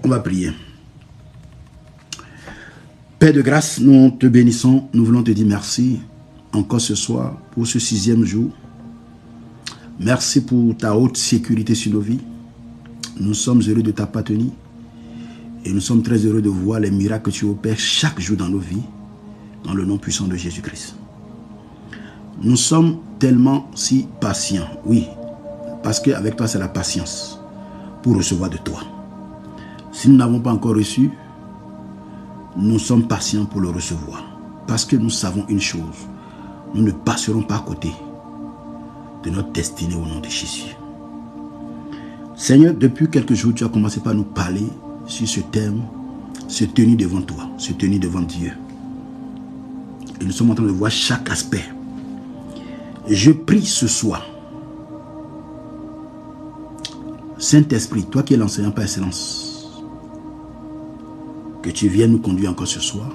On va prier. Père de grâce, nous te bénissons. Nous voulons te dire merci encore ce soir pour ce 6e jour. Merci pour ta haute sécurité sur nos vies. Nous sommes heureux de t'appartenir. Et nous sommes très heureux de voir les miracles que tu opères chaque jour dans nos vies. Dans le nom puissant de Jésus-Christ. Nous sommes tellement si patients. Oui, parce qu'avec toi c'est la patience pour recevoir de toi. Si nous n'avons pas encore reçu, nous sommes patients pour le recevoir. Parce que nous savons une chose. Nous ne passerons pas à côté de notre destinée au nom de Jésus. Seigneur, depuis quelques jours, tu as commencé par nous parler sur ce thème, se tenir devant toi, se tenir devant Dieu. Et nous sommes en train de voir chaque aspect. Je prie ce soir, Saint-Esprit, toi qui es l'enseignant par excellence, que tu viennes nous conduire encore ce soir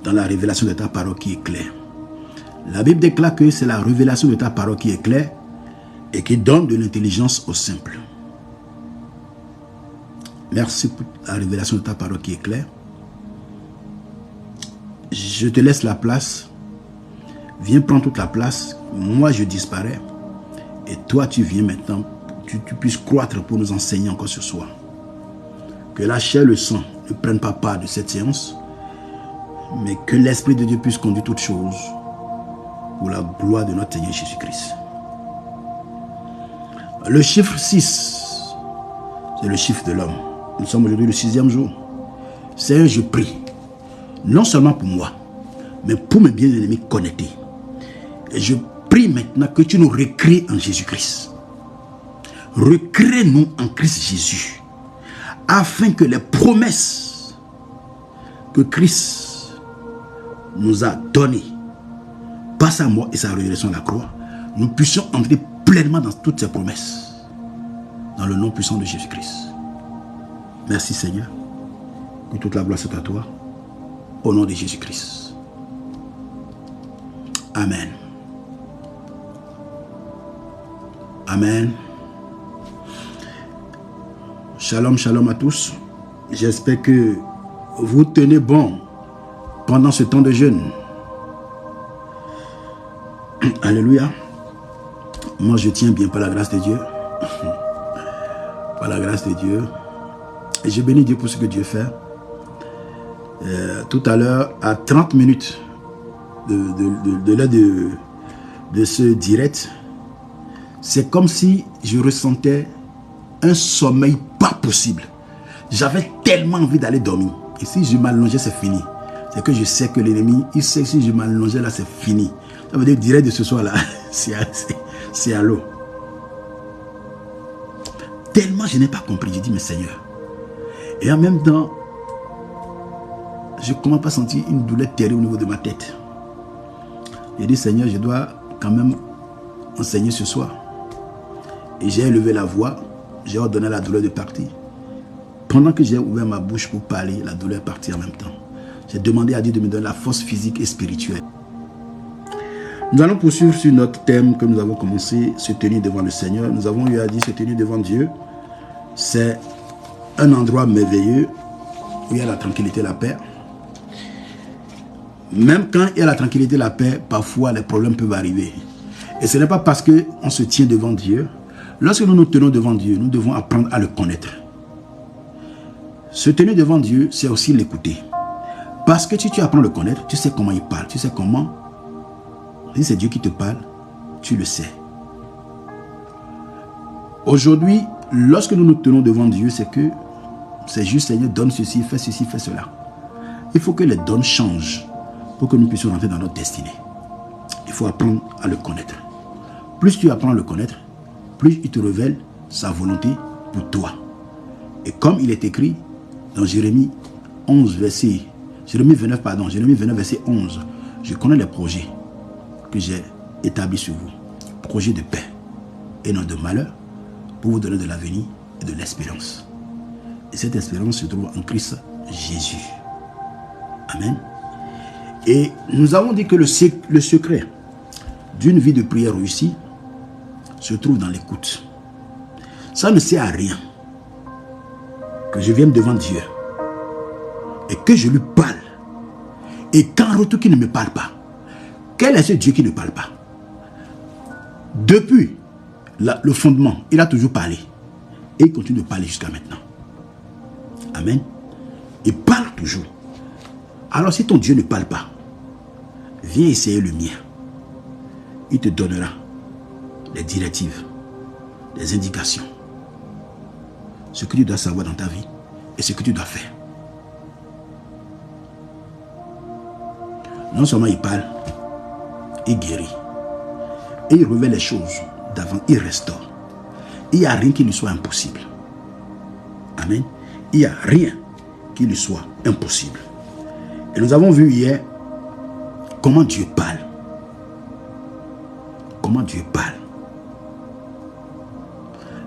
dans la révélation de ta parole qui est claire. La Bible déclare que c'est la révélation de ta parole qui est claire et qui donne de l'intelligence aux simples. Merci pour la révélation de ta parole qui est claire. Je te laisse la place. Viens prendre toute la place. Moi, je disparais. Et toi, tu viens maintenant. Tu puisses croître pour nous enseigner encore ce soir. Que la chair et le sang ne prennent pas part de cette séance. Mais que l'Esprit de Dieu puisse conduire toutes choses pour la gloire de notre Seigneur Jésus-Christ. Le chiffre 6, c'est le chiffre de l'homme. Nous sommes aujourd'hui le 6e jour. Seigneur, je prie. Non seulement pour moi, mais pour mes bien-aimés connectés. Et je prie maintenant que tu nous recrées en Jésus-Christ. Recrée-nous en Christ Jésus. Afin que les promesses que Christ nous a données par sa mort et sa résurrection à la croix, nous puissions entrer pleinement dans toutes ces promesses. Dans le nom puissant de Jésus-Christ. Merci Seigneur. Que toute la gloire soit à toi. Au nom de Jésus-Christ. Amen. Amen. Shalom, shalom à tous. J'espère que vous tenez bon pendant ce temps de jeûne. Alléluia. Moi, je tiens bien par la grâce de Dieu. Par la grâce de Dieu. Et je bénis Dieu pour ce que Dieu fait. Tout à l'heure, à 30 minutes de l'heure de ce direct, c'est comme si je ressentais un sommeil pas possible. J'avais tellement envie d'aller dormir. Et si je m'allongeais, c'est fini. C'est que je sais que l'ennemi, il sait que si je m'allongeais là, c'est fini. Ça veut dire que le direct de ce soir là, c'est à l'eau. Tellement je n'ai pas compris. J'ai dit, mais Seigneur. Et en même temps, je commence à sentir une douleur terrible au niveau de ma tête. J'ai dit, Seigneur, je dois quand même enseigner ce soir. Et j'ai élevé la voix, j'ai ordonné à la douleur de partir. Pendant que j'ai ouvert ma bouche pour parler, la douleur est partie en même temps. J'ai demandé à Dieu de me donner la force physique et spirituelle. Nous allons poursuivre sur notre thème que nous avons commencé, se tenir devant le Seigneur. Nous avons eu à dire se tenir devant Dieu. C'est un endroit merveilleux où il y a la tranquillité et la paix. Même quand il y a la tranquillité et la paix, parfois les problèmes peuvent arriver. Et ce n'est pas parce qu'on se tient devant Dieu. Lorsque nous nous tenons devant Dieu, nous devons apprendre à le connaître. Se tenir devant Dieu, c'est aussi l'écouter. Parce que si tu apprends à le connaître, tu sais comment il parle. Tu sais comment. Si c'est Dieu qui te parle, tu le sais. Aujourd'hui, lorsque nous nous tenons devant Dieu, c'est que c'est juste Seigneur, donne ceci, fais cela. Il faut que les dons changent pour que nous puissions rentrer dans notre destinée. Il faut apprendre à le connaître. Plus tu apprends à le connaître, plus il te révèle sa volonté pour toi. Et comme il est écrit dans Jérémie 29, verset 11, je connais les projets que j'ai établis sur vous. Projets de paix et non de malheur, pour vous donner de l'avenir et de l'espérance. Et cette espérance se trouve en Christ Jésus. Amen. Et nous avons dit que le secret d'une vie de prière réussie se trouve dans l'écoute. Ça ne sert à rien que je vienne devant Dieu et que je lui parle, et qu'en retour qu'il ne me parle pas, quel est ce Dieu qui ne parle pas? Depuis le fondement, il a toujours parlé. Et il continue de parler jusqu'à maintenant. Amen. Il parle toujours. Alors si ton Dieu ne parle pas, viens essayer le mien. Il te donnera des directives, des indications. Ce que tu dois savoir dans ta vie et ce que tu dois faire. Non seulement il parle, il guérit. Et il révèle les choses d'avant, il restaure. Il n'y a rien qui lui soit impossible. Amen. Il n'y a rien qui lui soit impossible. Et nous avons vu hier comment Dieu parle. Comment Dieu parle.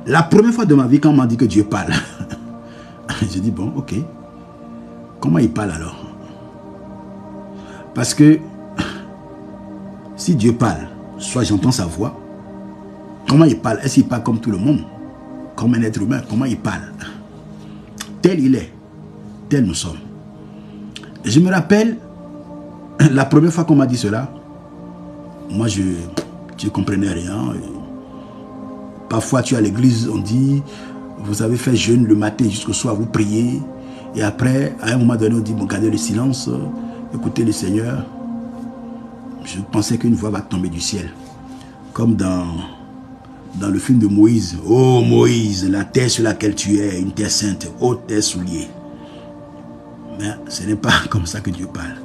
La première fois de ma vie, quand on m'a dit que Dieu parle, j'ai dit bon, ok. Comment il parle alors? Parce que si Dieu parle, soit j'entends sa voix. Comment il parle? Est-ce qu'il parle comme tout le monde? Comme un être humain? Comment il parle? Tel il est, tel nous sommes. Je me rappelle, la première fois qu'on m'a dit cela, moi je ne comprenais rien. Parfois tu es à l'église, on dit, vous avez fait jeûne le matin jusqu'au soir, vous priez. Et après, à un moment donné, on dit, bon, gardez le silence, écoutez le Seigneur. Je pensais qu'une voix va tomber du ciel. Comme dans le film de Moïse. Oh Moïse, la terre sur laquelle tu es, une terre sainte, ôte tes souliers. Mais ce n'est pas comme ça que Dieu parle.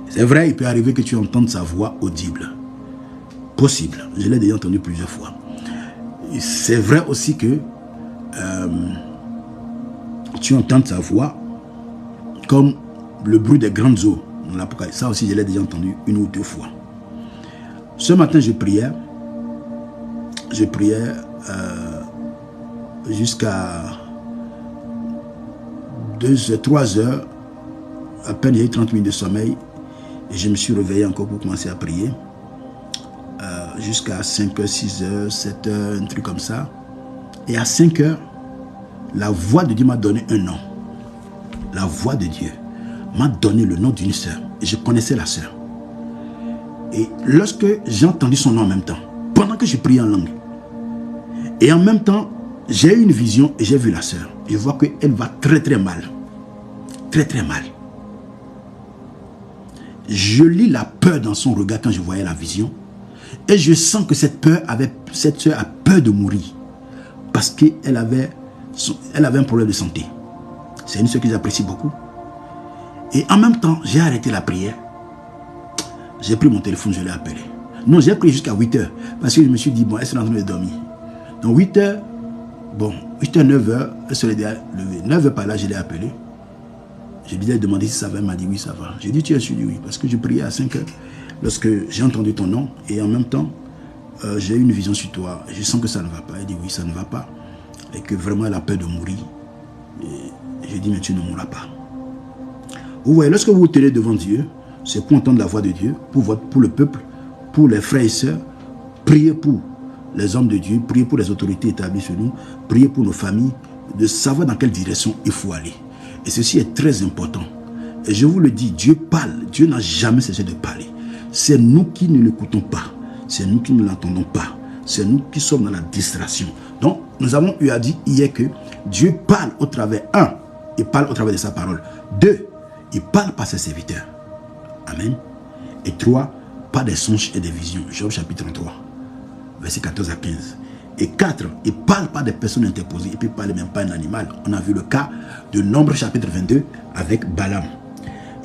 C'est vrai, il peut arriver que tu entendes sa voix audible. Possible. Je l'ai déjà entendu plusieurs fois. C'est vrai aussi que tu entends sa voix comme le bruit des grandes eaux. Ça aussi, je l'ai déjà entendu une ou deux fois. Ce matin, je priais jusqu'à 3 heures. À peine il y a eu 30 minutes de sommeil. Et je me suis réveillé encore pour commencer à prier. Jusqu'à 5 heures, 6 heures, 7 heures, un truc comme ça. Et à 5 heures, la voix de Dieu m'a donné un nom. La voix de Dieu m'a donné le nom d'une sœur. Et je connaissais la sœur. Et lorsque j'ai entendu son nom en même temps, pendant que je priais en langue, et en même temps, j'ai eu une vision et j'ai vu la sœur. Je vois qu'elle va très très mal. Très très mal. Je lis la peur dans son regard quand je voyais la vision. Et je sens que cette sœur a peur de mourir. Parce qu'elle avait un problème de santé. C'est une sœur que j'apprécie beaucoup. Et en même temps, j'ai arrêté la prière. J'ai pris mon téléphone, je l'ai appelé. Non, j'ai prié jusqu'à 8 heures. Parce que je me suis dit, bon, elle est en train de dormir. Donc 8 heures, bon, 8 heures, 9 heures, elle se l'est déjà levée. 9 heures par là, je l'ai appelée. Je lui ai demandé si ça va, elle m'a dit oui, ça va. J'ai dit, tu es sûr? Oui, parce que je priais à 5 heures. Lorsque j'ai entendu ton nom, et en même temps, j'ai eu une vision sur toi. Je sens que ça ne va pas. Elle dit oui, ça ne va pas. Et que vraiment, elle a peur de mourir. Et j'ai dit, mais tu ne mourras pas. Vous voyez, lorsque vous vous tenez devant Dieu, c'est pour entendre la voix de Dieu, pour le peuple, pour les frères et sœurs, prier pour les hommes de Dieu, prier pour les autorités établies sur nous, prier pour nos familles, de savoir dans quelle direction il faut aller. Et ceci est très important. Et je vous le dis, Dieu parle. Dieu n'a jamais cessé de parler. C'est nous qui ne l'écoutons pas. C'est nous qui ne l'entendons pas. C'est nous qui sommes dans la distraction. Donc, nous avons eu à dire hier que Dieu parle au travers, il parle au travers de sa parole. 2, il parle par ses serviteurs. Amen. Et 3, par des songes et des visions. Job chapitre 3, versets 14 à 15. Et 4, il parle pas des personnes interposées. Il peut parler même pas d'un animal. On a vu le cas de Nombre chapitre 22 avec Balaam.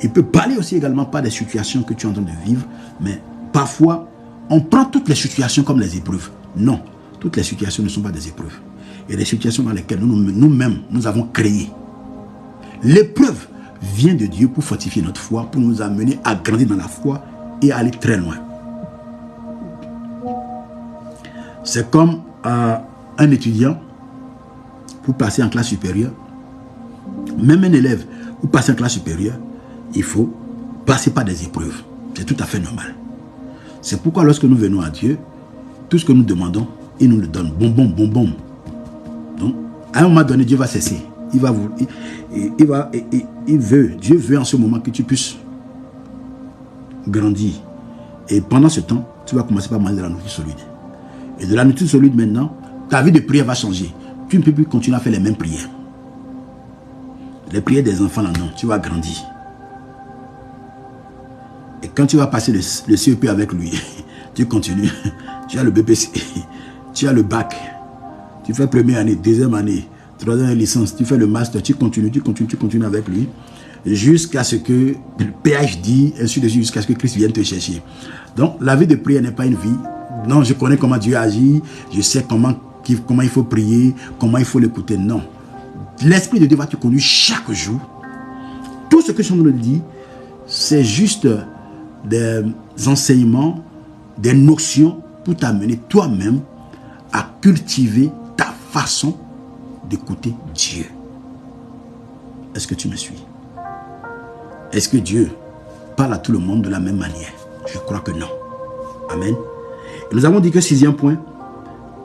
Il peut parler aussi également pas des situations que tu es en train de vivre. Mais parfois, on prend toutes les situations comme les épreuves. Non, toutes les situations ne sont pas des épreuves. Il y a des situations dans lesquelles nous-mêmes, nous avons créé. L'épreuve vient de Dieu pour fortifier notre foi, pour nous amener à grandir dans la foi et à aller très loin. C'est comme un étudiant pour passer en classe supérieure. Même un élève pour passer en classe supérieure, il faut passer par des épreuves. C'est tout à fait normal. C'est pourquoi lorsque nous venons à Dieu, tout ce que nous demandons, il nous le donne. Bon. Donc, à un moment donné, Dieu va cesser. Dieu veut en ce moment que tu puisses grandir. Et pendant ce temps, tu vas commencer par manger de la nourriture solide. Et de la nourriture solide maintenant, ta vie de prière va changer. Tu ne peux plus continuer à faire les mêmes prières. Les prières des enfants là, non, tu vas grandir. Et quand tu vas passer le CEP avec lui, tu continues. Tu as le BPC, tu as le bac. Tu fais première année, deuxième année, troisième licence, tu fais le master, tu continues avec lui. Jusqu'à ce que le PhD, ainsi de suite, jusqu'à ce que Christ vienne te chercher. Donc, la vie de prière n'est pas une vie. Non, je connais comment Dieu agit, je sais comment il faut prier, comment il faut l'écouter. Non. L'Esprit de Dieu va te conduire chaque jour. Tout ce que je me dis, c'est juste des enseignements, des notions pour t'amener toi-même à cultiver ta façon d'écouter Dieu. Est-ce que tu me suis? Est-ce que Dieu parle à tout le monde de la même manière? Je crois que non. Amen. Et nous avons dit que 6e point,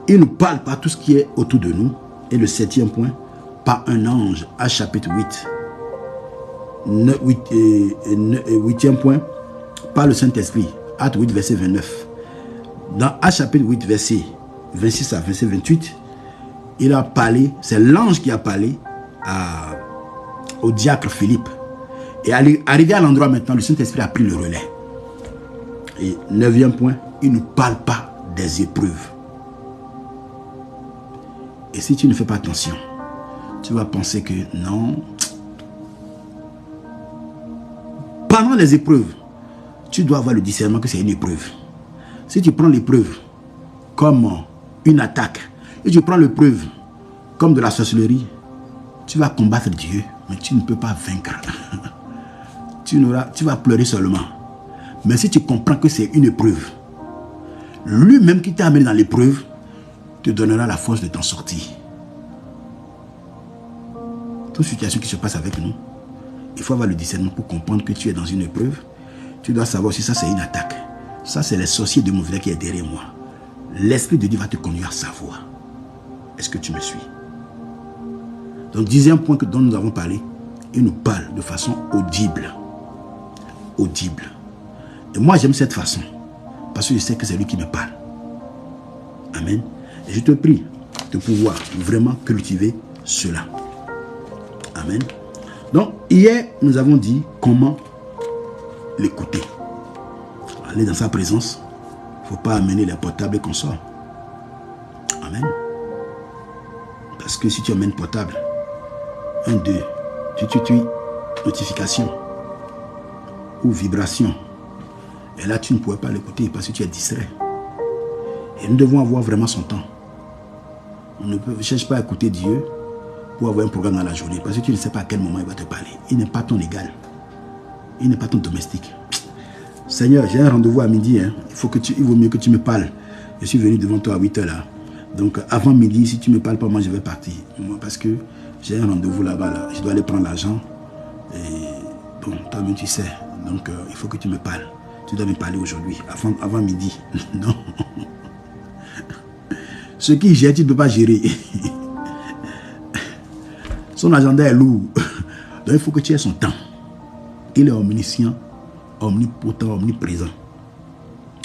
il nous parle par tout ce qui est autour de nous. Et le 7e point, par un ange, à chapitre 8. 8e point, par le Saint-Esprit, Acte 8, verset 29. Dans Acte chapitre 8, verset 26 à verset 28, il a parlé, c'est l'ange qui a parlé au diacre Philippe. Et arrivé à l'endroit maintenant, le Saint-Esprit a pris le relais. Et 9e point, il ne parle pas des épreuves. Et si tu ne fais pas attention, tu vas penser que non. Pendant les épreuves, tu dois avoir le discernement que c'est une épreuve. Si tu prends l'épreuve comme une attaque, et tu prends l'épreuve comme de la sorcellerie, tu vas combattre Dieu, mais tu ne peux pas vaincre. Tu vas pleurer seulement. Mais si tu comprends que c'est une épreuve, lui-même qui t'a amené dans l'épreuve, te donnera la force de t'en sortir. Toute situation qui se passe avec nous, il faut avoir le discernement pour comprendre que tu es dans une épreuve. Tu dois savoir si ça c'est une attaque. Ça c'est les sorciers de mauvais qui est derrière moi. L'Esprit de Dieu va te conduire à savoir. Est-ce que tu me suis? Donc 10e point dont nous avons parlé, il nous parle de façon audible. Audible. Et moi j'aime cette façon. Parce que je sais que c'est lui qui me parle. Amen. Et je te prie de pouvoir vraiment cultiver cela. Amen. Donc hier nous avons dit comment l'écouter. Aller dans sa présence. Il ne faut pas amener les portables et consorts. Amen. Parce que si tu amènes portable, 1, 2, notification ou vibration, et là tu ne pourrais pas l'écouter parce que tu es distrait. Et nous devons avoir vraiment son temps. On ne cherche pas à écouter Dieu pour avoir un programme dans la journée parce que tu ne sais pas à quel moment il va te parler. Il n'est pas ton égal. Il n'est pas ton domestique. Seigneur, j'ai un rendez-vous à midi. Hein. Il vaut mieux que tu me parles. Je suis venu devant toi à 8h là. Donc avant midi, si tu ne me parles pas, moi je vais partir. Moi, parce que j'ai un rendez-vous là-bas. Là. Je dois aller prendre l'argent. Et bon, toi-même tu sais. Donc il faut que tu me parles. Tu dois me parler aujourd'hui, avant midi. Non. Ce qui gère, tu ne peux pas gérer. Son agenda est lourd. Donc il faut que tu aies son temps. Il est omniscient, omnipotent, omniprésent.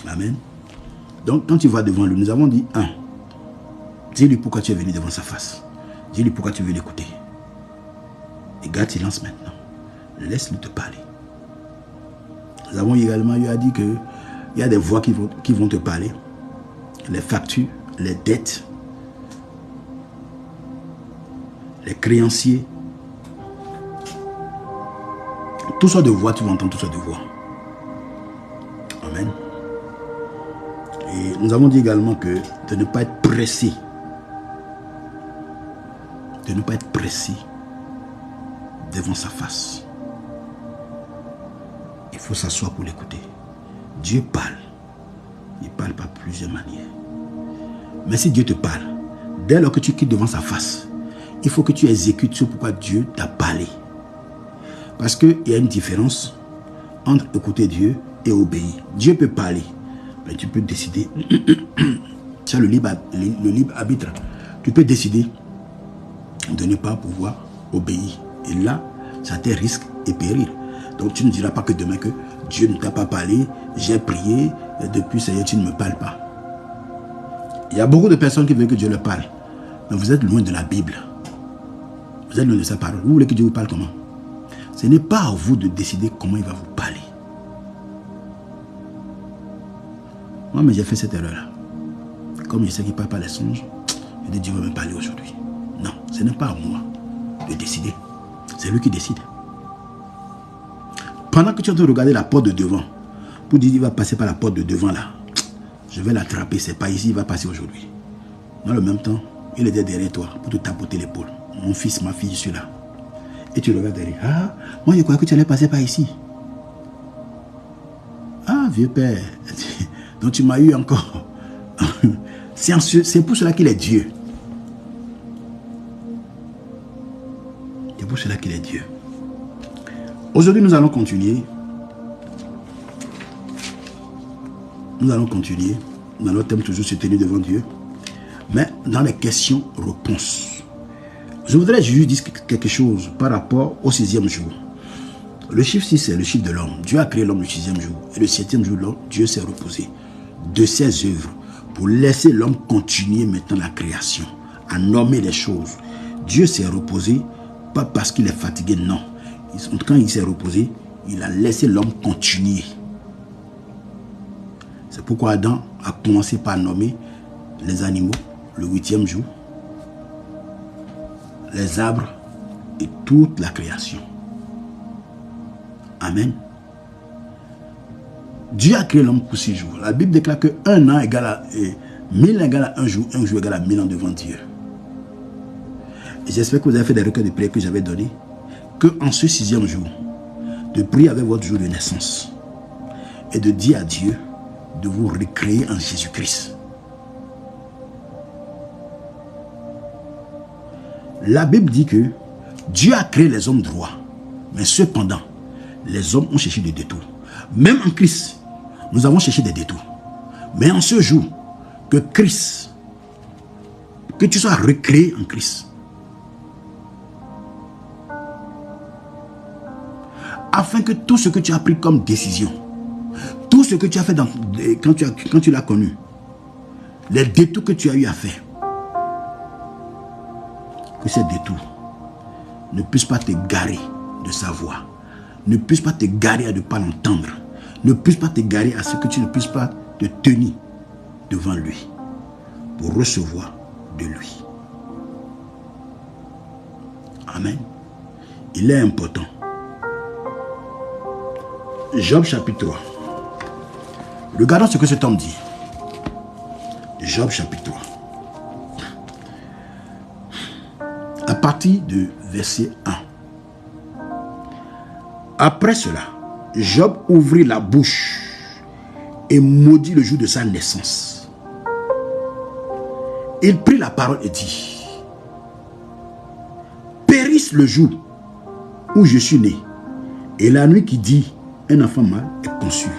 Amen. Donc quand tu vas devant lui, nous avons dit 1. Dis-lui pourquoi tu es venu devant sa face. Dis-lui pourquoi tu veux l'écouter. Et garde silence maintenant. Laisse-lui te parler. Nous avons également dit qu'il y a des voix qui vont te parler. Les factures, les dettes, les créanciers. Toutes sortes de voix, tu vas entendre toutes sortes de voix. Amen. Et nous avons dit également que de ne pas être pressé. De ne pas être pressé devant sa face. Il faut s'asseoir pour l'écouter. Dieu parle. Il parle par plusieurs manières. Mais si Dieu te parle, dès lors que tu quittes devant sa face, il faut que tu exécutes ce pourquoi Dieu t'a parlé. Parce qu'il y a une différence entre écouter Dieu et obéir. Dieu peut parler, mais tu peux décider. Tu as le libre arbitre. Tu peux décider de ne pas pouvoir obéis. Et là, ça te risque et péril. Donc tu ne diras pas que demain que Dieu ne t'a pas parlé, j'ai prié, et depuis ça y est, tu ne me parles pas. Il y a beaucoup de personnes qui veulent que Dieu leur parle. Mais vous êtes loin de la Bible. Vous êtes loin de sa parole. Vous voulez que Dieu vous parle comment? Ce n'est pas à vous de décider comment il va vous parler. Moi, mais j'ai fait cette erreur-là. Comme je sais qu'il ne parle pas les songes, je dis Dieu va me parler aujourd'hui. Non, ce n'est pas à moi de décider. C'est lui qui décide. Pendant que tu es en train de regarder la porte de devant, pour dire qu'il va passer par la porte de devant là, je vais l'attraper, c'est pas ici, il va passer aujourd'hui. Dans le même temps, il était derrière toi pour te tapoter l'épaule. Mon fils, ma fille, je suis là. Et tu regardes derrière. Ah, moi je croyais que tu allais passer par ici. Ah, vieux père. Donc tu m'as eu encore. C'est pour cela qu'il est Dieu. C'est pour cela qu'il est Dieu. Aujourd'hui, nous allons continuer. Nous allons continuer. Dans notre thème, toujours se tenir devant Dieu. Mais dans les questions-réponses. Je voudrais juste dire quelque chose par rapport au 6e jour. Le chiffre 6, c'est le chiffre de l'homme. Dieu a créé l'homme le 6e jour. Et le 7e jour, Dieu s'est reposé de ses œuvres pour laisser l'homme continuer maintenant la création, à nommer les choses. Dieu s'est reposé, pas parce qu'il est fatigué, non. Quand il s'est reposé, il a laissé l'homme continuer. C'est pourquoi Adam a commencé par nommer les animaux le 8e jour, les arbres et toute la création. Amen. Dieu a créé l'homme pour 6 jours. La Bible déclare que 1 an égale à 1000 égale à 1 jour égale à 1000 ans devant Dieu. Et j'espère que vous avez fait des recueils de prières que j'avais donnés, que en ce 6e jour, de prier avec votre jour de naissance et de dire à Dieu de vous recréer en Jésus-Christ. La Bible dit que Dieu a créé les hommes droits, mais cependant, les hommes ont cherché des détours. Même en Christ, nous avons cherché des détours. Mais en ce jour, que Christ, que tu sois recréé en Christ, afin que tout ce que tu as pris comme décision, tout ce que tu as fait quand tu l'as connu, les détours que tu as eu à faire, que ces détours ne puissent pas te garer de sa voix, ne puissent pas te garer à ne pas l'entendre, ne puissent pas te garer à ce que tu ne puisses pas te tenir devant lui pour recevoir de lui. Amen. Il est important. Job chapitre 3. Regardons ce que cet homme dit. Job chapitre 3. À partir de verset 1. Après cela, Job ouvrit la bouche et maudit le jour de sa naissance. Il prit la parole et dit: périsse le jour où je suis né, et la nuit qui dit un enfant mâle est conçu.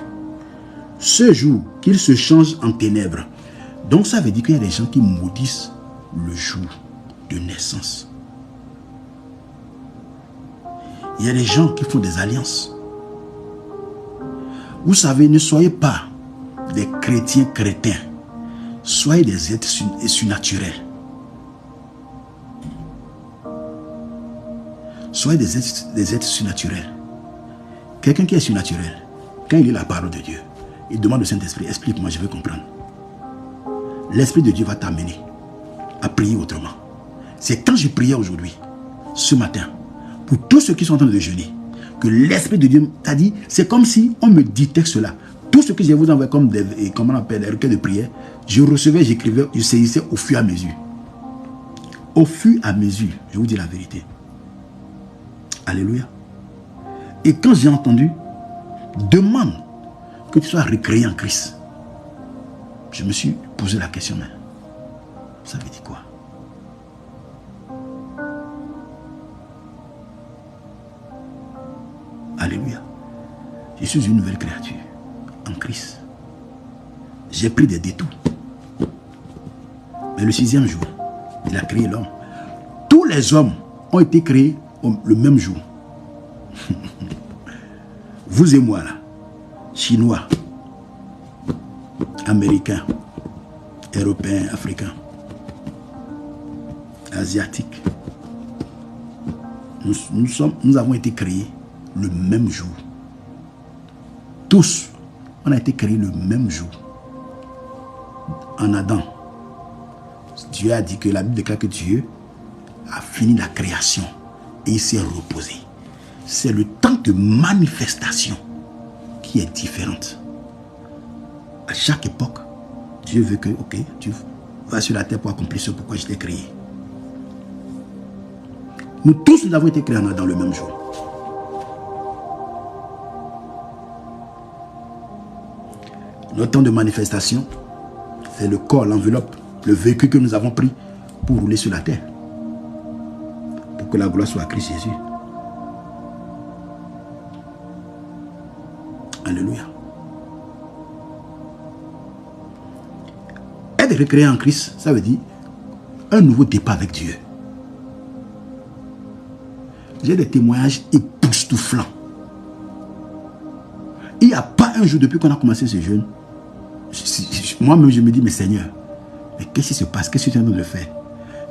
Ce jour qu'il se change en ténèbres. Donc ça veut dire qu'il y a des gens qui maudissent le jour de naissance. Il y a des gens qui font des alliances. Vous savez, ne soyez pas des chrétiens crétins. Soyez des êtres surnaturels. Soyez des êtres surnaturels. Quelqu'un qui est surnaturel, quand il lit la parole de Dieu, il demande au Saint-Esprit: explique-moi, je veux comprendre. L'Esprit de Dieu va t'amener à prier autrement. C'est quand je priais aujourd'hui, ce matin, pour tous ceux qui sont en train de jeûner, que l'Esprit de Dieu t'a dit, c'est comme si on me dictait cela. Tout ce que je vous envoie comme des, comment on appelle, des requêtes de prière, je recevais, j'écrivais, je saisissais au fur et à mesure. Au fur et à mesure, je vous dis la vérité. Alléluia. Et quand j'ai entendu, demande que tu sois recréé en Christ, je me suis posé la question, mais ça veut dire quoi? Alléluia. Je suis une nouvelle créature en Christ. J'ai pris des détours. Mais le 6e jour, il a créé l'homme. Tous les hommes ont été créés le même jour. Vous et moi là, Chinois, Américains, Européens, Africains, Asiatiques, nous avons été créés le même jour. Tous, on a été créés le même jour. En Adam, Dieu a dit que la Bible déclare que Dieu a fini la création et il s'est reposé. C'est le temps de manifestation qui est différente. À chaque époque, Dieu veut que, ok, tu vas sur la terre pour accomplir ce pourquoi je t'ai créé. Nous tous, nous avons été créés en Adam le même jour. Notre temps de manifestation, c'est le corps, l'enveloppe, le véhicule que nous avons pris pour rouler sur la terre. Pour que la gloire soit à Christ Jésus. Alléluia. Être recréé en Christ, ça veut dire un nouveau départ avec Dieu. J'ai des témoignages époustouflants. Il n'y a pas un jour depuis qu'on a commencé ce jeûne. Moi-même, je me dis, mais Seigneur, mais qu'est-ce qui se passe? Qu'est-ce que tu es en train de faire?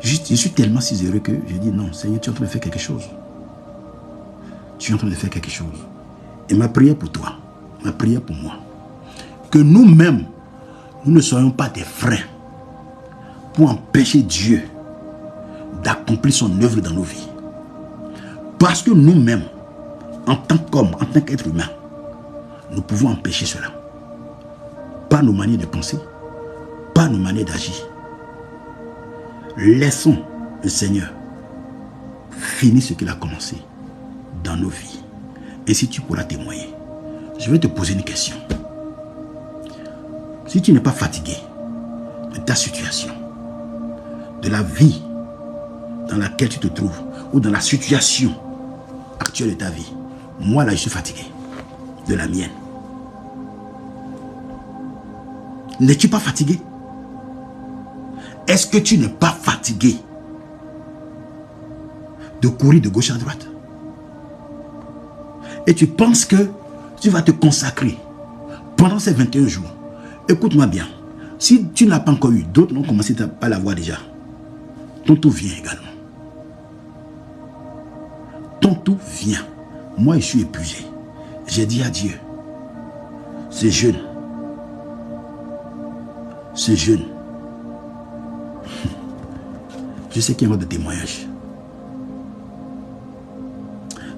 Je suis tellement si heureux que je dis, non, Seigneur, tu es en train de faire quelque chose. Tu es en train de faire quelque chose. Et ma prière pour toi, ma prière pour moi, que nous-mêmes, nous ne soyons pas des freins pour empêcher Dieu d'accomplir son œuvre dans nos vies. Parce que nous-mêmes, en tant qu'hommes, en tant qu'êtres humains, nous pouvons empêcher cela. Pas nos manières de penser, pas nos manières d'agir. Laissons le Seigneur finir ce qu'il a commencé dans nos vies. Et si tu pourras témoigner, je vais te poser une question. Si tu n'es pas fatigué de ta situation, de la vie dans laquelle tu te trouves, ou dans la situation actuelle de ta vie, moi là je suis fatigué de la mienne. N'es-tu pas fatigué? Est-ce que tu n'es pas fatigué de courir de gauche à droite? Et tu penses que tu vas te consacrer pendant ces 21 jours. Écoute-moi bien. Si tu ne l'as pas encore eu, d'autres ont commencé à l'avoir déjà. Ton tour vient également. Ton tour vient. Moi, je suis épuisé. J'ai dit à Dieu, ce jeûne, je sais qu'il y a encore des témoignages.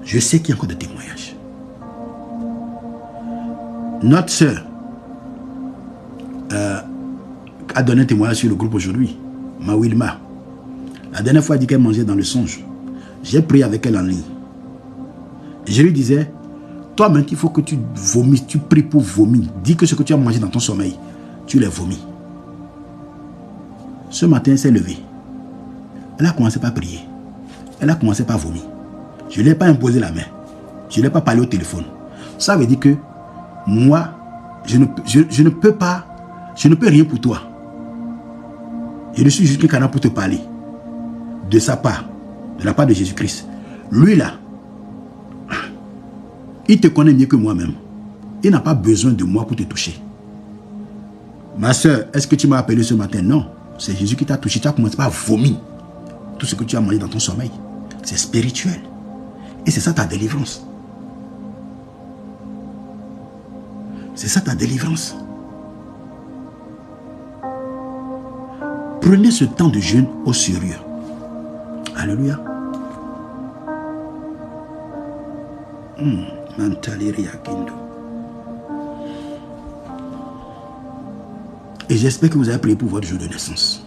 Je sais qu'il y a encore des témoignages. Notre sœur a donné un témoignage sur le groupe aujourd'hui, Mawilma. La dernière fois, elle dit qu'elle mangeait dans le songe. J'ai prié avec elle en ligne. Et je lui disais, toi-même, il faut que tu vomisses, tu pries pour vomir. Dis que ce que tu as mangé dans ton sommeil, tu les vomis. Ce matin, elle s'est levée. Elle a commencé par prier. Elle a commencé par vomir. Je ne lui ai pas imposé la main. Je ne lui ai pas parlé au téléphone. Ça veut dire que moi, je ne peux pas, je ne peux rien pour toi. Je suis juste un canal pour te parler. De sa part, de la part de Jésus-Christ. Lui là, il te connaît mieux que moi-même. Il n'a pas besoin de moi pour te toucher. Ma soeur, est-ce que tu m'as appelé ce matin? Non. C'est Jésus qui t'a touché. Tu as commencé par vomir tout ce que tu as mangé dans ton sommeil. C'est spirituel. Et c'est ça ta délivrance. C'est ça ta délivrance. Prenez ce temps de jeûne au sérieux. Alléluia. Et j'espère que vous avez prié pour votre jour de naissance.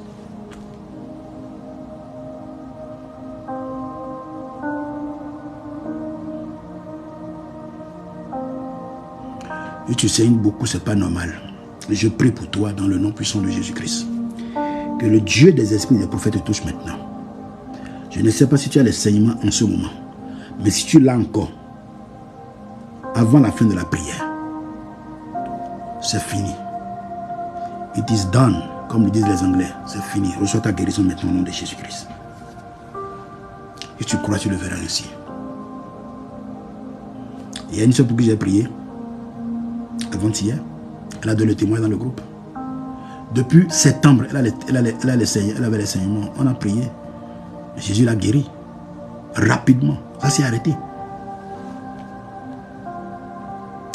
Et tu saignes beaucoup, c'est pas normal. Je prie pour toi dans le nom puissant de Jésus-Christ. Que le Dieu des esprits et des prophètes te touche maintenant. Je ne sais pas si tu as les saignements en ce moment. Mais si tu l'as encore, avant la fin de la prière, c'est fini. It is done, comme le disent les Anglais. C'est fini. Reçois ta guérison maintenant au nom de Jésus-Christ. Et tu crois, tu le verras ainsi. Il y a une soeur pour qui j'ai prié avant-hier. Elle a donné le témoin dans le groupe. Depuis septembre, elle avait les saignements. On a prié. Jésus l'a guéri. Rapidement. Ça s'est arrêté.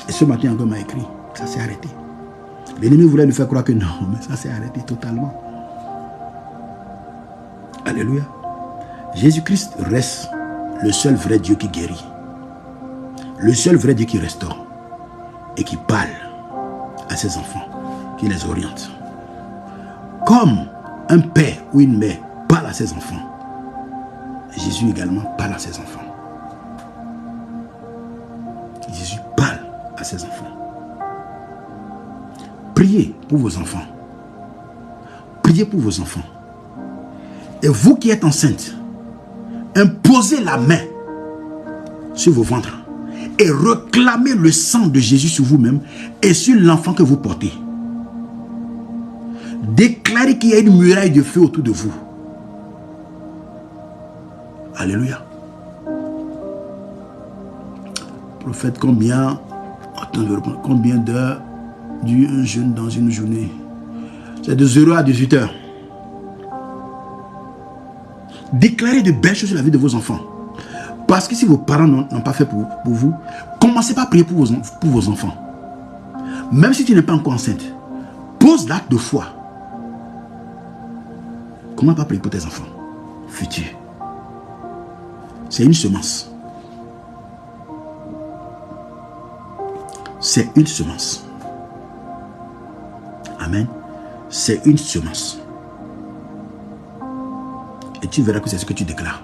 Et ce matin, encore m'a écrit. Ça s'est arrêté. L'ennemi voulait lui faire croire que non, mais ça s'est arrêté totalement. Alléluia. Jésus-Christ reste le seul vrai Dieu qui guérit. Le seul vrai Dieu qui restaure. Et qui parle à ses enfants. Qui les oriente. Comme un père ou une mère parle à ses enfants. Jésus également parle à ses enfants. Jésus parle à ses enfants. Priez pour vos enfants. Priez pour vos enfants. Et vous qui êtes enceintes, imposez la main sur vos ventres et réclamez le sang de Jésus sur vous-même et sur l'enfant que vous portez. Déclarez qu'il y a une muraille de feu autour de vous. Alléluia. Prophète, combien d'heures dure un jeûne dans une journée? C'est de 0 à 18 heures. Déclarez de belles choses sur la vie de vos enfants. Parce que si vos parents n'ont pas fait pour vous, commencez par prier pour vos enfants. Même si tu n'es pas encore enceinte, pose l'acte de foi. Comment pas prier pour tes enfants futurs? C'est une semence. C'est une semence. Amen. C'est une semence. Et tu verras que c'est ce que tu déclares.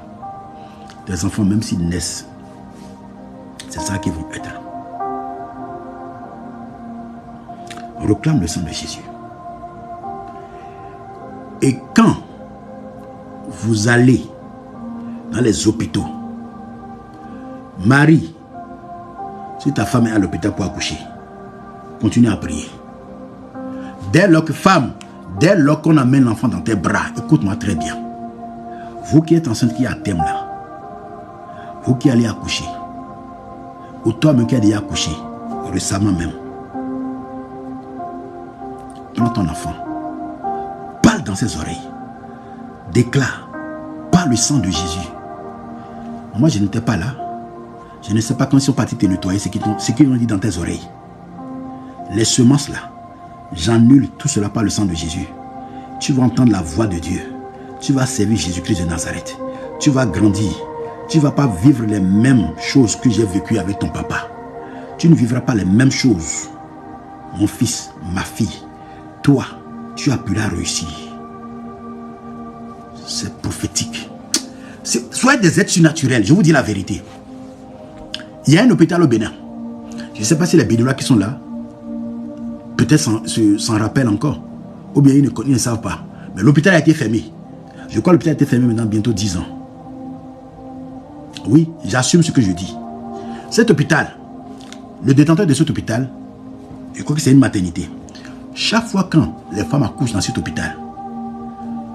Tes enfants, même s'ils naissent, c'est ça qu'ils vont être. Reclame le sang de Jésus. Et quand vous allez dans les hôpitaux, Marie, si ta femme est à l'hôpital pour accoucher, continue à prier. Dès lors qu'on amène l'enfant dans tes bras, écoute-moi très bien. Vous qui êtes enceinte, qui est à terme là, vous qui allez accoucher, ou toi-même qui as déjà accouché, récemment même, prends ton enfant, parle dans ses oreilles, déclare, par le sang de Jésus. Moi, je n'étais pas là. Je ne sais pas quand ils sont partis te nettoyer ce qu'ils ont dit dans tes oreilles. Les semences là, j'annule tout cela par le sang de Jésus. Tu vas entendre la voix de Dieu. Tu vas servir Jésus-Christ de Nazareth. Tu vas grandir. Tu ne vas pas vivre les mêmes choses que j'ai vécues avec ton papa. Tu ne vivras pas les mêmes choses. Mon fils, ma fille, toi, tu as pu la réussir. C'est prophétique. Soyez des êtres surnaturels, je vous dis la vérité. Il y a un hôpital au Bénin. Je ne sais pas si les Béninois qui sont là, peut-être s'en rappellent encore. Ou bien ils ne savent pas. Mais l'hôpital a été fermé. Je crois que l'hôpital a été fermé maintenant bientôt 10 ans. Oui, j'assume ce que je dis. Cet hôpital, le détenteur de cet hôpital, je crois que c'est une maternité. Chaque fois quand les femmes accouchent dans cet hôpital,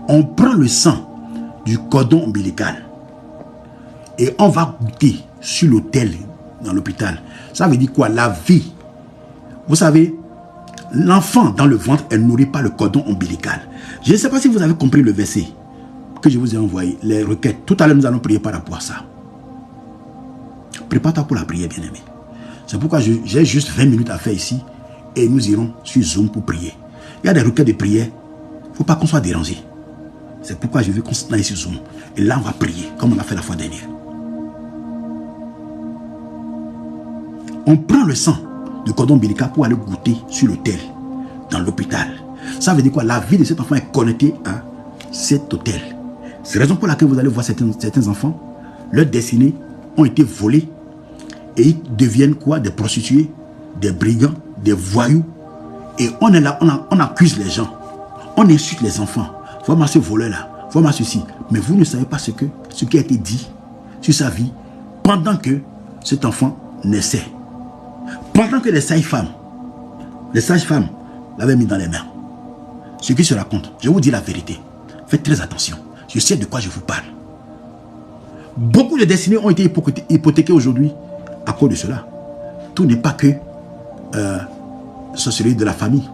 on prend le sang du cordon ombilical et on va goûter sur l'autel dans l'hôpital. Ça veut dire quoi? La vie. Vous savez, l'enfant dans le ventre est nourri par le cordon ombilical. Je ne sais pas si vous avez compris le verset que je vous ai envoyé, les requêtes. Tout à l'heure, nous allons prier par rapport à ça. Prépare-toi pour la prière, bien-aimé. C'est pourquoi j'ai juste 20 minutes à faire ici et nous irons sur Zoom pour prier. Il y a des requêtes de prière. Il ne faut pas qu'on soit dérangé. C'est pourquoi je veux qu'on se sur Zoom. Et là, on va prier, comme on a fait la fois dernière. On prend le sang du cordon ombilical pour aller goûter sur l'autel, dans l'hôpital. Ça veut dire quoi? La vie de cet enfant est connectée à cet autel. C'est la raison pour laquelle vous allez voir certains enfants, leurs destinées ont été volées et ils deviennent quoi? Des prostituées, des brigands, des voyous. Et on est là, on accuse les gens. On insulte les enfants. Voilà ce voleur-là, voilà ceci. Mais vous ne savez pas ce qui a été dit sur sa vie pendant que cet enfant naissait. Pendant que les sages-femmes l'avaient mis dans les mains. Ce qui se raconte, je vous dis la vérité. Faites très attention. Je sais de quoi je vous parle. Beaucoup de destinées ont été hypothéquées aujourd'hui à cause de cela. tout n'est pas que sorcellerie de la famille.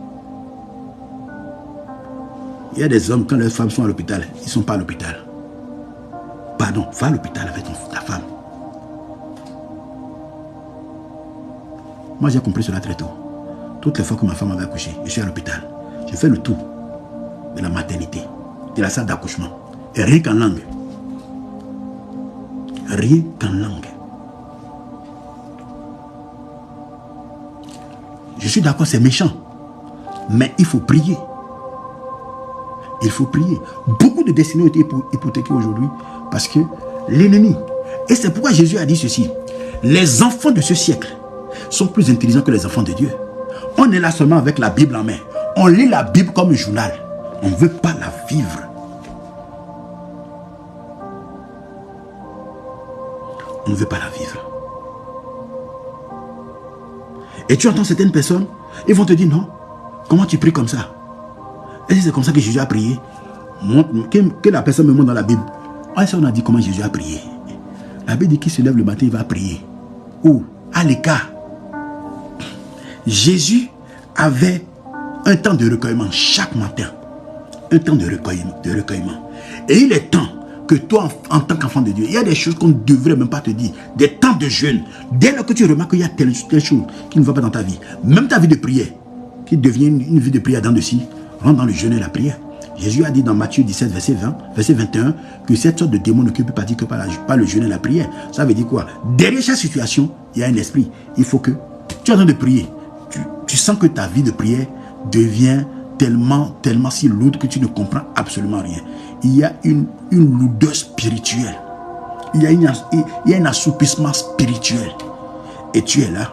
Il y a des hommes, quand leurs femmes sont à l'hôpital, ils ne sont pas à l'hôpital. Pardon, va à l'hôpital avec ta femme. Moi, j'ai compris cela très tôt. Toutes les fois que ma femme avait accouché, je suis à l'hôpital. Je fais le tour de la maternité, de la salle d'accouchement. Et rien qu'en langue. Rien qu'en langue. Je suis d'accord, c'est méchant. Mais il faut prier. Il faut prier. Beaucoup de destinées ont été hypothéquées aujourd'hui parce que l'ennemi. Et c'est pourquoi Jésus a dit ceci. Les enfants de ce siècle sont plus intelligents que les enfants de Dieu. On est là seulement avec la Bible en main. On lit la Bible comme un journal. On ne veut pas la vivre. On ne veut pas la vivre. Et tu entends certaines personnes, ils vont te dire non. Comment tu pries comme ça? Et c'est comme ça que Jésus a prié. Que la personne me montre dans la Bible. On a dit comment Jésus a prié. La Bible dit qu'il se lève le matin, il va prier. Où? À l'écart. Jésus avait un temps de recueillement chaque matin. Un temps de recueillement. Et il est temps que toi, en tant qu'enfant de Dieu, il y a des choses qu'on ne devrait même pas te dire. Des temps de jeûne. Dès lors que tu remarques qu'il y a telle chose qui ne va pas dans ta vie, même ta vie de prière, qui devient une vie de prière dans le ci, rentre dans le jeûne et la prière. Jésus a dit dans Matthieu 17, verset 21, que cette sorte de démon ne peut pas dire que par le jeûne et la prière. Ça veut dire quoi? Derrière chaque situation, il y a un esprit. Il faut que tu es en train de prier. Tu sens que ta vie de prière devient tellement si lourde que tu ne comprends absolument rien. Il y a une lourdeur spirituelle. Il y a un assoupissement spirituel. Et tu es là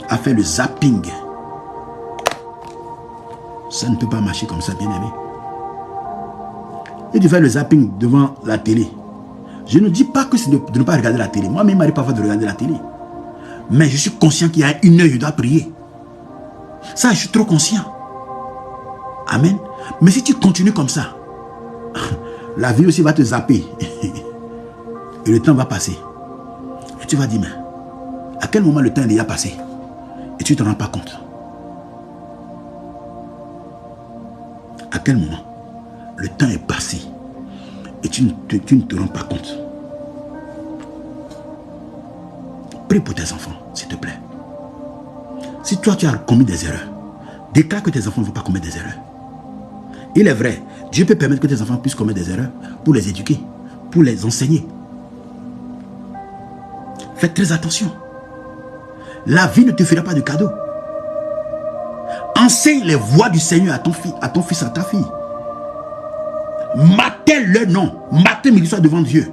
à faire le zapping. Ça ne peut pas marcher comme ça, bien-aimé. Et tu fais le zapping devant la télé. Je ne dis pas que c'est de ne pas regarder la télé. Moi-même, il m'arrive parfois de regarder la télé. Mais je suis conscient qu'il y a une heure, je dois prier. Ça, je suis trop conscient. Amen. Mais si tu continues comme ça, la vie aussi va te zapper. Et le temps va passer. Et tu vas dire, mais à quel moment le temps est déjà passé? Et tu ne te rends pas compte. À quel moment le temps est passé et tu ne te rends pas compte? Prie pour tes enfants, s'il te plaît. Si toi tu as commis des erreurs, déclare que tes enfants ne vont pas commettre des erreurs. Il est vrai, Dieu peut permettre que tes enfants puissent commettre des erreurs pour les éduquer, pour les enseigner. Faites très attention. La vie ne te fera pas de cadeau. Enseigne les voies du Seigneur à ton fils, à ta fille. Martèle leur nom. Matin, midi, soir devant Dieu.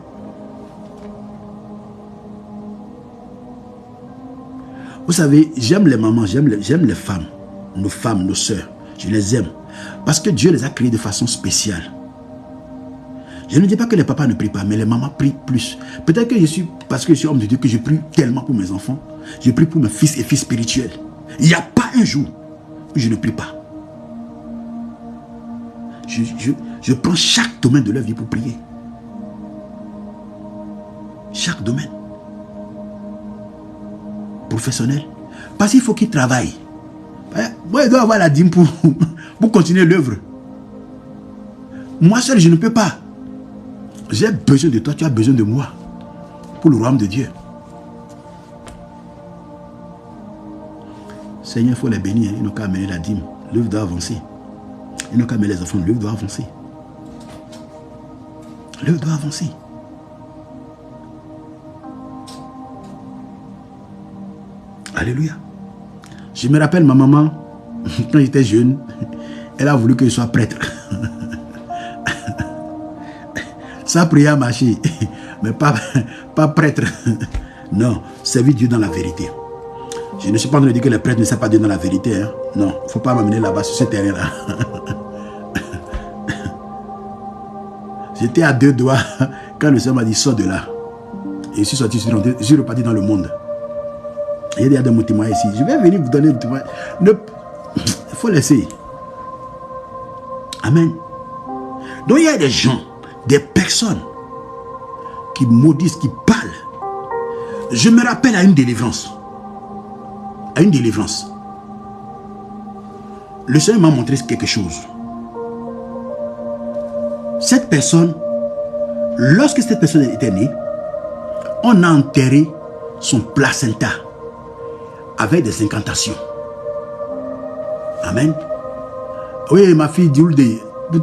Vous savez, j'aime les mamans, j'aime les femmes. Nos femmes, nos sœurs. Je les aime. Parce que Dieu les a créées de façon spéciale. Je ne dis pas que les papas ne prient pas, mais les mamans prient plus. Peut-être que parce que je suis homme de Dieu, que je prie tellement pour mes enfants. Je prie pour mes fils et filles spirituels. Il n'y a pas un jour où je ne prie pas. Je prends chaque domaine de leur vie pour prier. Chaque domaine. Professionnel. Parce qu'il faut qu'ils travaillent. Moi, je dois avoir la dîme pour continuer l'œuvre. Moi seul, je ne peux pas. J'ai besoin de toi, tu as besoin de moi. Pour le royaume de Dieu. Seigneur, il faut les bénir. Ils n'ont qu'à amener la dîme. L'œuvre doit avancer. Ils n'ont qu'à amener les enfants. L'œuvre doit avancer. L'œuvre doit avancer. Alléluia. Je me rappelle ma maman, quand j'étais jeune, elle a voulu que je sois prêtre. Ça prière marcher, mais pas prêtre. Non, servir Dieu dans la vérité. Je ne suis pas en train de dire que les prêtres ne savent pas Dieu dans la vérité. Hein. Non, il ne faut pas m'amener là-bas sur ce terrain-là. J'étais à 2 doigts quand le Seigneur m'a dit sors de là. Et je suis sorti, je suis reparti dans le monde. Il y a des mon témoignage ici. Je vais venir vous donner le témoignage. Il faut laisser. Amen. Donc il y a des gens, des personnes qui maudissent, qui parlent. Je me rappelle à une délivrance. à une délivrance. Le Seigneur m'a montré quelque chose. Cette personne, lorsque cette personne était née, on a enterré son placenta avec des incantations. Amen. Oui, ma fille Dioulde,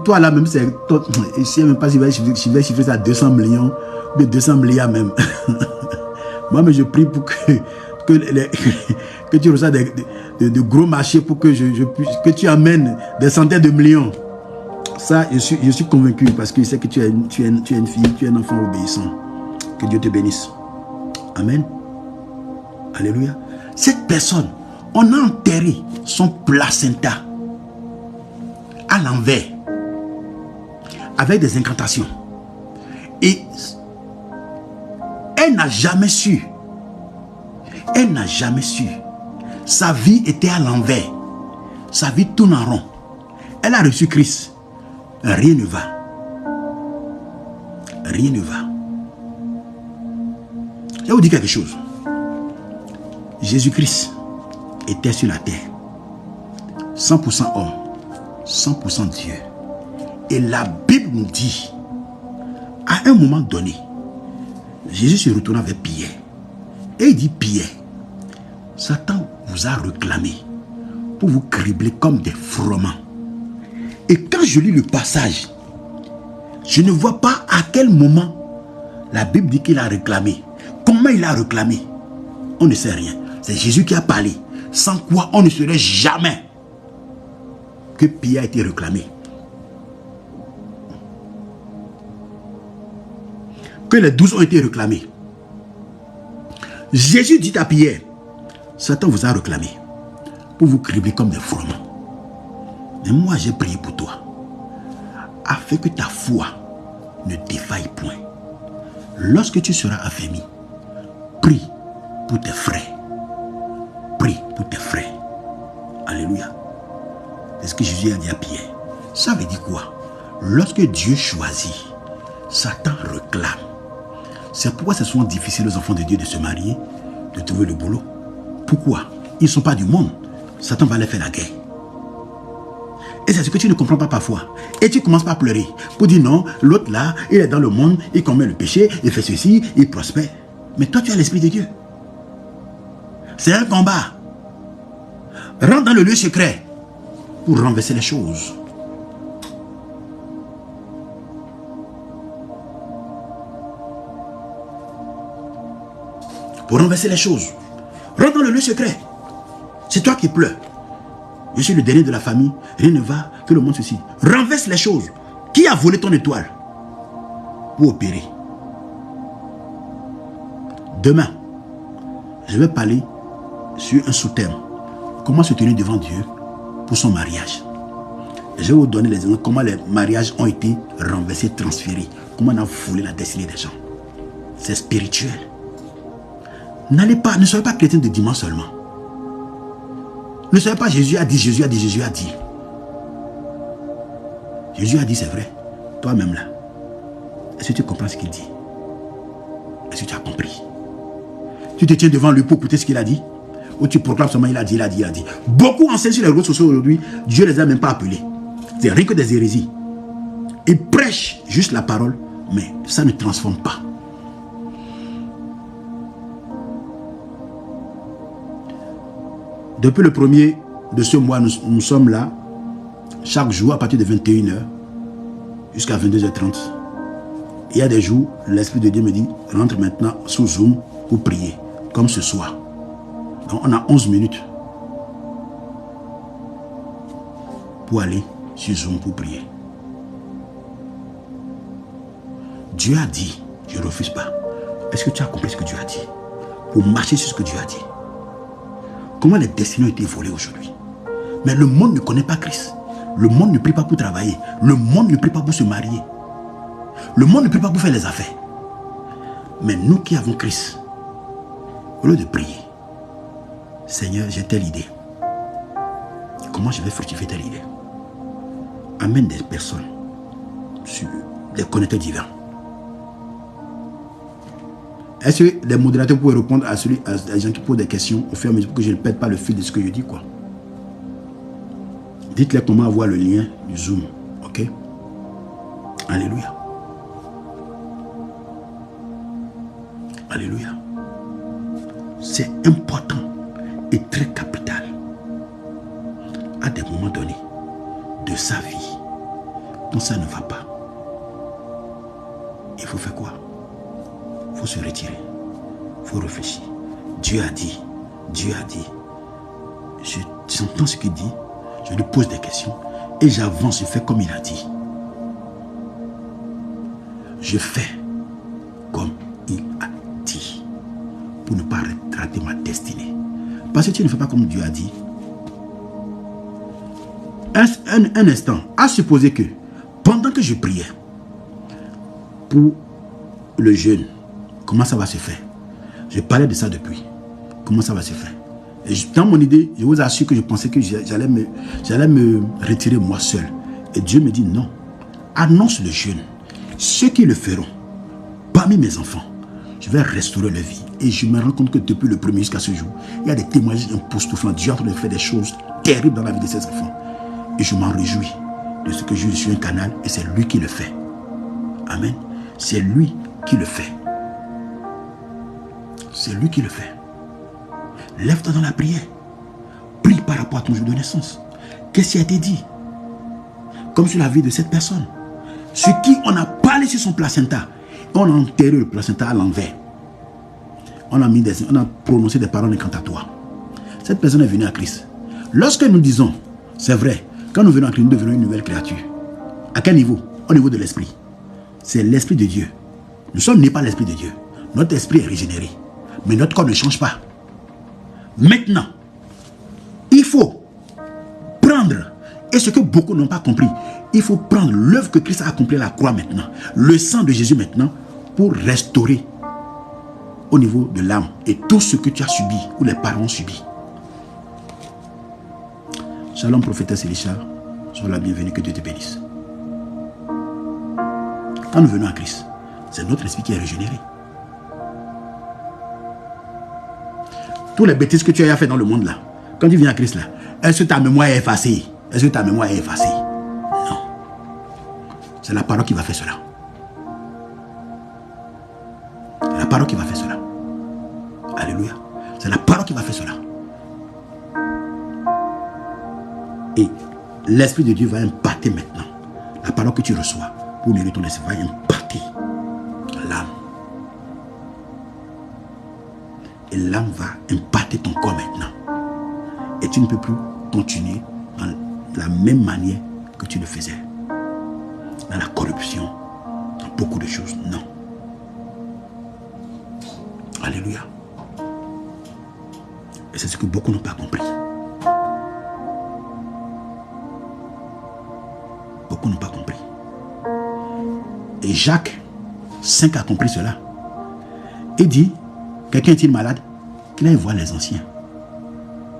toi là même, c'est, je ne sais même pas si je vais chiffrer ça à 200 millions, ou 200 milliards même. Moi, mais je prie pour que tu reçois de gros marchés pour que que tu amènes des centaines de millions. Ça, je suis convaincu parce que je sais que tu es une fille, tu es un enfant obéissant. Que Dieu te bénisse. Amen. Alléluia. Cette personne, on a enterré son placenta à l'envers avec des incantations. Et elle n'a jamais su. Elle n'a jamais su. Sa vie était à l'envers. Sa vie tourne en rond. Elle a reçu Christ. Rien ne va. Rien ne va. Je vais vous dire quelque chose. Jésus-Christ était sur la terre. 100% homme. 100% Dieu. Et la Bible nous dit, à un moment donné, Jésus se retourna vers Pierre. Et il dit, Pierre, Satan vous a réclamé pour vous cribler comme des froment. Et quand je lis le passage, je ne vois pas à quel moment la Bible dit qu'il a réclamé. Comment il a réclamé? On ne sait rien. C'est Jésus qui a parlé. Sans quoi on ne saurait jamais que Pierre a été réclamé. Que les 12 ont été réclamés. Jésus dit à Pierre, Satan vous a réclamé pour vous cribler comme des froment. Mais moi j'ai prié pour toi, afin que ta foi ne défaille point. Lorsque tu seras affermi, prie pour tes frères. Prie pour tes frères. Alléluia. C'est ce que Jésus a dit à Pierre. Ça veut dire quoi? Lorsque Dieu choisit, Satan réclame. C'est pourquoi c'est souvent difficile aux enfants de Dieu de se marier, de trouver le boulot. Pourquoi? Ils ne sont pas du monde. Satan va leur faire la guerre. Et c'est ce que tu ne comprends pas parfois. Et tu commences par pleurer. Pour dire non, l'autre là, il est dans le monde, il commet le péché, il fait ceci, il prospère. Mais toi, tu as l'Esprit de Dieu. C'est un combat. Rentre dans le lieu secret pour renverser les choses. Pour renverser les choses. Rentre dans le lieu secret. C'est toi qui pleures. Je suis le dernier de la famille. Rien ne va, que le monde ceci. Renverse les choses. Qui a volé ton étoile? Pour opérer. Demain, je vais parler sur un sous-thème. Comment se tenir devant Dieu pour son mariage. Je vais vous donner les exemples. Comment les mariages ont été renversés, transférés. Comment on a volé la destinée des gens. C'est spirituel. N'allez pas, ne soyez pas chrétien de dimanche seulement. Ne soyez pas Jésus a dit, Jésus a dit, Jésus a dit. Jésus a dit, c'est vrai. Toi-même là. Est-ce que tu comprends ce qu'il dit? Est-ce que tu as compris? Tu te tiens devant lui pour écouter ce qu'il a dit? Ou tu proclames seulement, il a dit, il a dit, il a dit. Beaucoup enseignent sur les réseaux sociaux aujourd'hui, Dieu ne les a même pas appelés. C'est rien que des hérésies. Ils prêchent juste la parole, mais ça ne transforme pas. Depuis le premier de ce mois, nous sommes là, chaque jour à partir de 21h jusqu'à 22h30. Il y a des jours, l'Esprit de Dieu me dit, rentre maintenant sous Zoom pour prier, comme ce soir. Donc on a 11 minutes pour aller sur Zoom pour prier. Dieu a dit, je ne refuse pas. Est-ce que tu as compris ce que Dieu a dit? Pour marcher sur ce que Dieu a dit. Comment les destinées ont été volées aujourd'hui? Mais le monde ne connaît pas Christ. Le monde ne prie pas pour travailler. Le monde ne prie pas pour se marier. Le monde ne prie pas pour faire les affaires. Mais nous qui avons Christ, au lieu de prier, Seigneur, j'ai telle idée. Comment je vais fructifier telle idée? Amène des personnes sur des connecteurs divins. Est-ce que les modérateurs pouvaient répondre à les gens qui posent des questions au fur et à mesure pour que je ne perde pas le fil de ce que je dis, quoi. Dites-leur comment avoir le lien du Zoom. Ok? Alléluia. Alléluia. C'est important et très capital à des moments donnés de sa vie. Quand ça ne va pas, il faut faire quoi? Il faut se retirer. Il faut réfléchir. Dieu a dit. Dieu a dit. J'entends ce qu'il dit. Je lui pose des questions. Et j'avance. Je fais comme il a dit. Je fais comme il a dit. Pour ne pas rater ma destinée. Parce que tu ne fais pas comme Dieu a dit. Un instant. À supposer que pendant que je priais pour le jeûne, comment ça va se faire? Je parlais de ça depuis. Comment ça va se faire? Et dans mon idée, je vous assure que je pensais que j'allais me retirer moi seul. Et Dieu me dit non. Annonce le jeûne. Ceux qui le feront, parmi mes enfants, je vais restaurer leur vie. Et je me rends compte que depuis le premier jusqu'à ce jour, il y a des témoignages époustouflants. Dieu est en train de faire des choses terribles dans la vie de ses enfants. Et je m'en réjouis de ce que je suis un canal et c'est lui qui le fait. Amen. C'est lui qui le fait. C'est lui qui le fait. Lève-toi dans la prière. Prie par rapport à ton jour de naissance. Qu'est-ce qui a été dit? Comme sur la vie de cette personne. Sur qui on a parlé sur son placenta. On a enterré le placenta à l'envers. On a prononcé des paroles incantatoires. Cette personne est venue à Christ. Lorsque nous disons, c'est vrai, quand nous venons à Christ, nous devenons une nouvelle créature. À quel niveau? Au niveau de l'esprit. C'est l'esprit de Dieu. Nous sommes nés par l'esprit de Dieu. Notre esprit est régénéré. Mais notre corps ne change pas. Maintenant, il faut prendre, et ce que beaucoup n'ont pas compris, il faut prendre l'œuvre que Christ a accomplie à la croix maintenant, le sang de Jésus maintenant, pour restaurer au niveau de l'âme et tout ce que tu as subi ou les parents ont subi. Shalom, prophétesse Elisha, sois la bienvenue, que Dieu te bénisse. Quand nous venons à Christ, c'est notre esprit qui est régénéré. Tous les bêtises que tu as fait dans le monde là, quand tu viens à Christ là, est-ce que ta mémoire est effacée? Est-ce que ta mémoire est effacée? Non. C'est la parole qui va faire cela. C'est la parole qui va faire cela. Alléluia. C'est la parole qui va faire cela. Et l'Esprit de Dieu va impacter maintenant. La parole que tu reçois pour nourrir ton esprit va impacter l'âme. Et l'âme va impacter ton corps maintenant. Et tu ne peux plus continuer dans la même manière que tu le faisais. Dans la corruption, dans beaucoup de choses. Non. Alléluia. Et c'est ce que beaucoup n'ont pas compris. Beaucoup n'ont pas compris. Et Jacques 5 a compris cela. Il dit, quelqu'un est-il malade? Qu'il aille voir les anciens.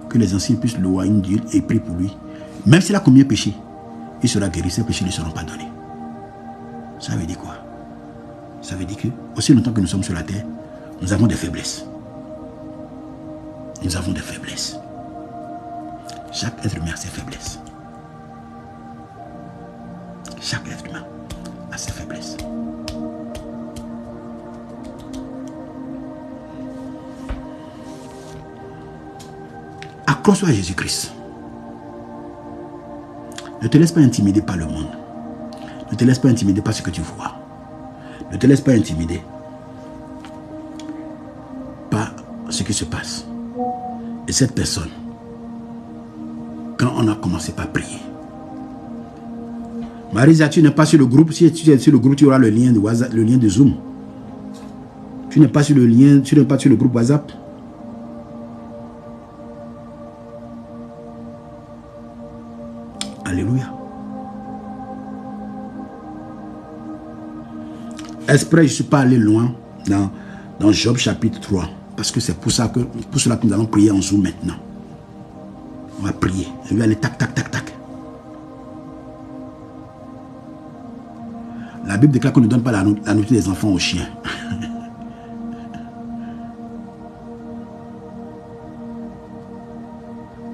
Que les anciens puissent louer une Dieu et prier pour lui. Même s'il a commis un péché, il sera guéri, ses péchés ne seront pas donnés. Ça veut dire quoi? Ça veut dire que, aussi longtemps que nous sommes sur la terre, nous avons des faiblesses. Nous avons des faiblesses. Chaque être humain a ses faiblesses. Chaque être humain a ses faiblesses. Accroche-toi à Jésus-Christ. Ne te laisse pas intimider par le monde. Ne te laisse pas intimider par ce que tu vois. Ne te laisse pas intimider par ce qui se passe. Et cette personne, quand on a commencé par prier, Marisa, tu n'es pas sur le groupe. Si tu es sur le groupe, tu auras le lien de WhatsApp, le lien de Zoom. Tu n'es pas sur le lien, tu n'es pas sur le groupe WhatsApp. Alléluia. Exprès, je ne suis pas allé loin dans Job chapitre 3. Parce que c'est pour cela que nous allons prier en Zoom maintenant. On va prier. Je vais aller tac, tac, tac, tac. La Bible déclare qu'on ne donne pas la nourriture des enfants aux chiens.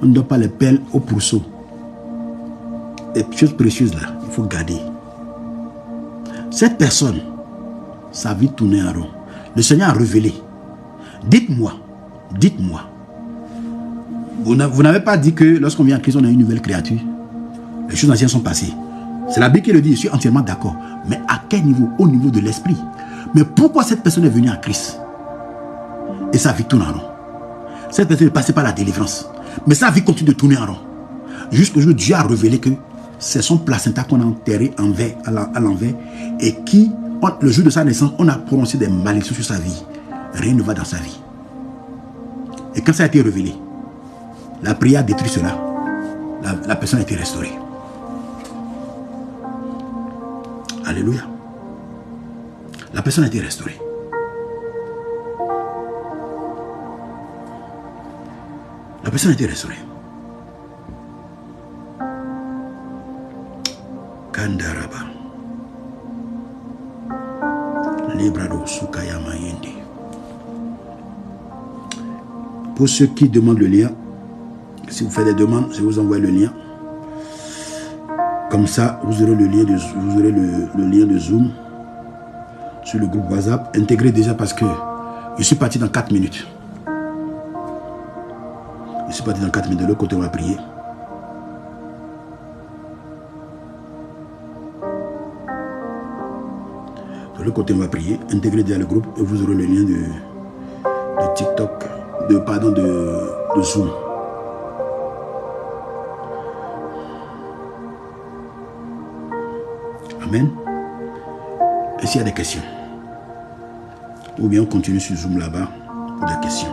On ne doit pas les perles au pourceau. Les choses précieuses là, il faut garder. Cette personne, sa vie tournait en rond. Le Seigneur a révélé. Dites-moi, vous n'avez pas dit que lorsqu'on vient en Christ, on a une nouvelle créature. Les choses anciennes sont passées. C'est la Bible qui le dit, je suis entièrement d'accord. Mais à quel niveau? Au niveau de l'esprit. Mais pourquoi cette personne est venue en Christ? Et sa vie tourne en rond. Cette personne est passée par la délivrance. Mais sa vie continue de tourner en rond. Jusqu'au jour où Dieu a révélé que c'est son placenta qu'on a enterré à l'envers et qui, le jour de sa naissance, on a prononcé des malédictions sur sa vie. Rien ne va dans sa vie. Et quand ça a été révélé, la prière a détruit cela. La personne a été restaurée. Alléluia. La personne a été restaurée. La personne a été restaurée. Kandaraba. Librado Sukayama Yendi. Pour ceux qui demandent le lien, si vous faites des demandes, je vous envoie le lien. Comme ça, vous aurez le lien de Zoom sur le groupe WhatsApp. Intégré déjà parce que je suis parti dans 4 minutes. Je suis parti dans 4 minutes. De l'autre côté, on va prier. De l'autre côté, on va prier. Intégrez déjà le groupe et vous aurez le lien de TikTok, de Zoom. Amen. Et s'il y a des questions, ou bien on continue sur Zoom là-bas pour des questions.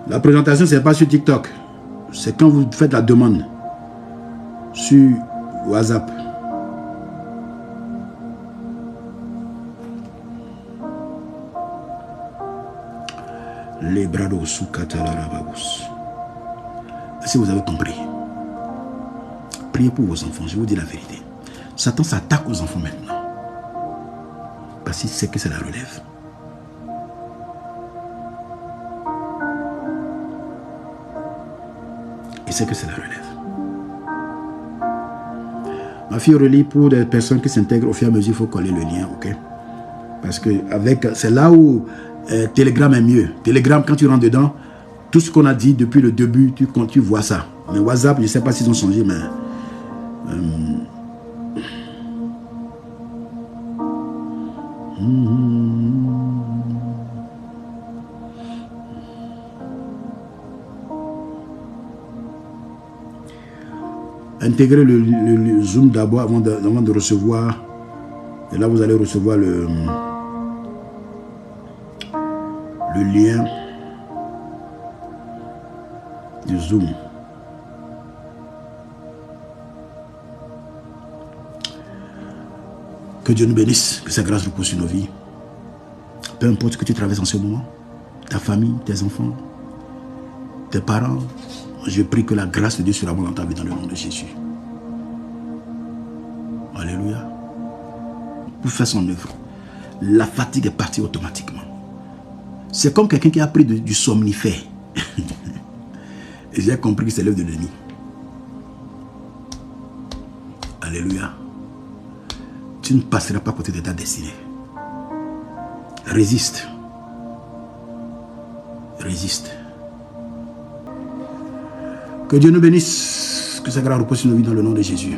La présentation, ce n'est pas sur TikTok. C'est quand vous faites la demande sur WhatsApp. Les brados sous Catalarababus. Si vous avez compris, priez pour vos enfants. Je vous dis la vérité. Satan s'attaque aux enfants maintenant. Parce qu'il sait que c'est la relève. Il sait que c'est la relève. Ma fille Aurélie, pour des personnes qui s'intègrent au fur et à mesure, il faut coller le lien, ok? Parce que c'est là où Telegram est mieux. Telegram, quand tu rentres dedans, tout ce qu'on a dit depuis le début, tu vois ça. Mais WhatsApp, je ne sais pas s'ils ont changé, mais... Intégrez le Zoom d'abord avant de recevoir. Et là, vous allez recevoir le lien du Zoom. Que Dieu nous bénisse, que sa grâce repose sur nos vies. Peu importe ce que tu traverses en ce moment, ta famille, tes enfants, tes parents, je prie que la grâce de Dieu soit dans ta vie dans le nom de Jésus. Alléluia. Pour faire son œuvre, la fatigue est partie automatiquement. C'est comme quelqu'un qui a pris du somnifère. Et j'ai compris que c'est l'œuvre de l'ennemi. Alléluia. Tu ne passeras pas à côté de ta destinée. Résiste. Résiste. Que Dieu nous bénisse. Que sa grâce repose sur nos vies dans le nom de Jésus.